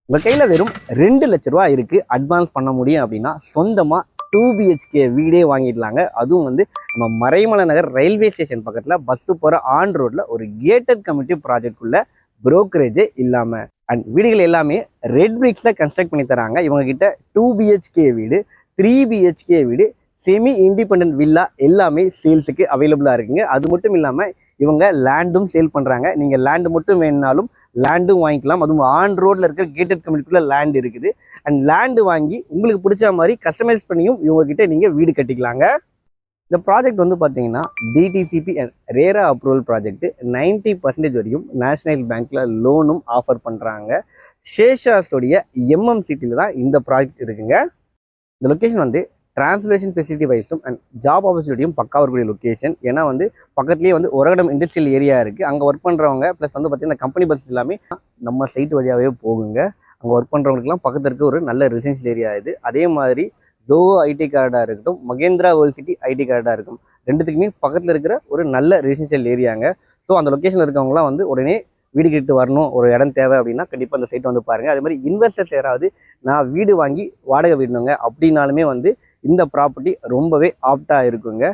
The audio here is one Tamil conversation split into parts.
உங்கள் கையில் வெறும் 2,00,000 ரூபா இருக்குது, அட்வான்ஸ் பண்ண முடியும் அப்படின்னா சொந்தமாக 2 BHK வீடே வாங்கிடலாங்க. அதுவும் வந்து நம்ம மறைமலை நகர் ரயில்வே ஸ்டேஷன் பக்கத்தில் பஸ்ஸு போகிற ஆன் ரோட்டில் ஒரு கேட்டட் கம்யூனிட்டி ப்ராஜெக்டுக்குள்ள புரோக்கரேஜே இல்லாமல். அண்ட் வீடுகள் எல்லாமே ரெட் பிரிக்ஸில் கன்ஸ்ட்ரக்ட் பண்ணி தராங்க. இவங்ககிட்ட 2 BHK வீடு, 3 BHK வீடு, செமி இண்டிபெண்ட் வில்லா எல்லாமே சேல்ஸுக்கு அவைலபிளாக இருக்குங்க. அது மட்டும் இல்லாமல் இவங்க லேண்டும் சேல் பண்ணுறாங்க. நீங்கள் லேண்டு மட்டும் வேணுனாலும் லேண்டும் வாங்கிக்கலாம். அதுவும் ஆன் ரோட்ல இருக்கிற கேட்டட் கம்யூனிட்டிக்குள்ள லேண்ட் இருக்குது. அண்ட் லேண்டு வாங்கி உங்களுக்கு பிடிச்ச மாதிரி கஸ்டமைஸ் பண்ணியும் இவங்ககிட்ட நீங்கள் வீடு கட்டிக்கலாங்க. இந்த ப்ராஜெக்ட் வந்து பார்த்தீங்கன்னா DTCP and RERA approval project. 90% வரையும் நேஷனல் பேங்க்ல லோனும் ஆஃபர் பண்ணுறாங்க. ஷேஷாஸோடைய MMCTயில் தான் இந்த ப்ராஜெக்ட் இருக்குங்க. இந்த லொக்கேஷன் வந்து டிரான்ஸ்லேஷன் ஃபெசிலிட்டி வைஸும் அண்ட் ஜாப் ஆப்பர்ச்சுனிட்டியும் பக்கா இருக்கக்கூடிய லொக்கேஷன். ஏன்னா வந்து பக்கத்துலேயே வந்து ஒரகடம் இண்டஸ்ட்ரியல் ஏரியா இருக்குது. அங்கே ஒர்க் பண்ணுறவங்க ப்ளஸ் வந்து பார்த்தீங்கன்னா கம்பெனி பஸ் எல்லாமே நம்ம சைட் வழியாகவே போகுங்க. அங்கே ஒர்க் பண்ணுறவங்களுக்குலாம் பக்கத்தில் இருக்க ஒரு நல்ல ரெசிடென்ஷியல் ஏரியா இது. அதே மாதிரி ஜோவோ ஐடி கார்டாக இருக்கட்டும், மகேந்திரா வேர்ல்ட் சிட்டி ஐடி கார்டாக இருக்கும், ரெண்டுத்துக்குமே பக்கத்தில் இருக்கிற ஒரு நல்ல ரெசிடென்ஷியல் ஏரியாங்க. ஸோ அந்த லொக்கேஷனில் இருக்கவங்களாம் வந்து உடனே வீடு கேட்டு வரணும், ஒரு இடம் தேவை அப்படின்னா கண்டிப்பாக அந்த சைட்டை வந்து பாருங்கள். அதே மாதிரி இன்வெஸ்டர்ஸ் யாராவது நான் வீடு வாங்கி வாடகை விடணுங்க அப்படின்னாலுமே வந்து இந்த ப்ராப்பர்ட்டி ரொம்பவே ஆப்டாக இருக்குங்க.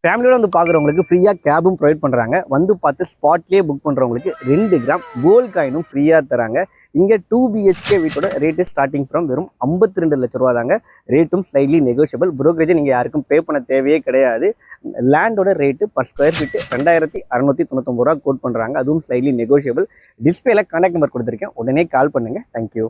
ஃபேமிலியோட வந்து பார்க்குறவங்களுக்கு ஃப்ரீயாக கேபும் ப்ரொவைட் பண்ணுறாங்க. வந்து பார்த்து ஸ்பாட்லேயே புக் பண்ணுறவங்களுக்கு 2 கிராம் கோல்ட் காயினும் ஃப்ரீயாக தராங்க. இங்கே 2 BHK வீட்டோட ரேட்டு ஸ்டார்டிங் ஃப்ரம் வெறும் 52 லட்ச ரூபா தாங்க. ரேட்டும் ஸ்லைட்லி நெகோஷியபிள். புரோக்கரேஜை நீங்கள் யாருக்கும் பே பண்ண தேவையே கிடையாது. லேண்டோட ரேட்டு பர் ஸ்கொயர் ஃபீட்டு 2699 ரூபா கோட் பண்ணுறாங்க. அதுவும் ஸ்லைட்லி நெகோஷியபிள். டிஸ்பிளேல கான்டாக்ட் நம்பர் கொடுத்துருக்கேன், உடனே கால் பண்ணுங்கள். தேங்க்யூ.